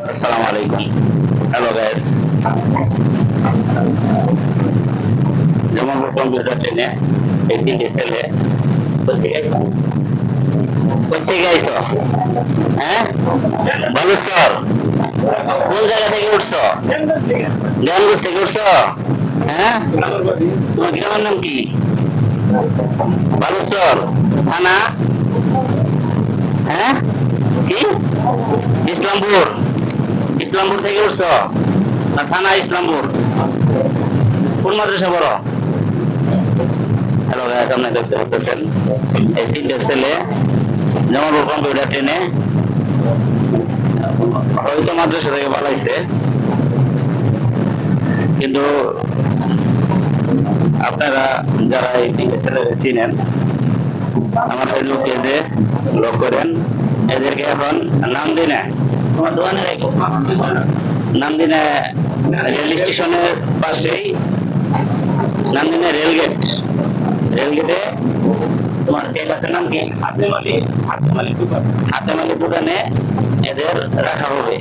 আসসালামু আলাইকুম। Hello guys, যেমন কম্পিউটার ট্রেনে এই তিনটে ছেলে কোথেকে আইছো? হ্যাঁ, বালুচর। কোন জায়গা থেকে উঠছো? দেওয়ানগঞ্জ থেকে উঠছো? হ্যাঁ, তোমার গ্রামের নাম কি? বালুচর থানা? হ্যাঁ, কি? ইসলামপুর। ইসলামপুর থেকে উঠছো না থানা ইসলামপুর? কোন মাদ্রাসা পড়ো? হ্যালো গাইস, আপনি দেখতে পাচ্ছেন এই তিনটে ছেলে জামালপুর কম্পিউটার ট্রেনে হয়তো মাদ্রাসা থেকে পালাইছে, কিন্তু আপনারা যারা এই তিনটে ছেলেকে চিনেন, আমার ফেসবুক পেজে লক করেন। এদেরকে এখন নাম দিনে তোমার দোকানে নাম দিনে রেল স্টেশনের পাশেই, নান্দিনা রেলগেট, রেলগেটে তোমার ক্যাম্পাসের নাম কি? হাতেমালি দোকানে এদের রাখা হবে।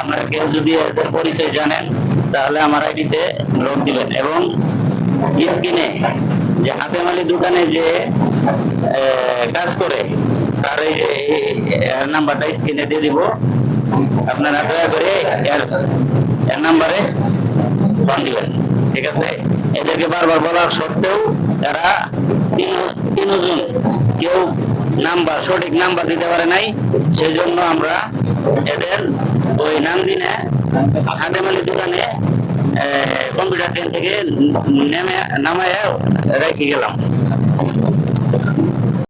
আপনারা কেউ যদি এদের পরিচয় জানেন তাহলে আমার আইডিতে লোক দিবেন, এবং স্ক্রিনে যে হাতেমালি দোকানে যে কাজ করে তার এই নাম্বারটা স্ক্রিনে দিয়ে দিব। আপনারা দয়া করে এর নাম্বারে ফোন দিবেন, ঠিক আছে? এদেরকে বারবার বলার সত্ত্বেও এরা তিনজন কেউ সঠিক নাম্বার দিতে পারে নাই। সেই জন্য আমরা এদের ওই নামদিনে হাতেমালি দোকানে কম্পিউটার ট্রেন থেকে নামায় রেখে গেলাম।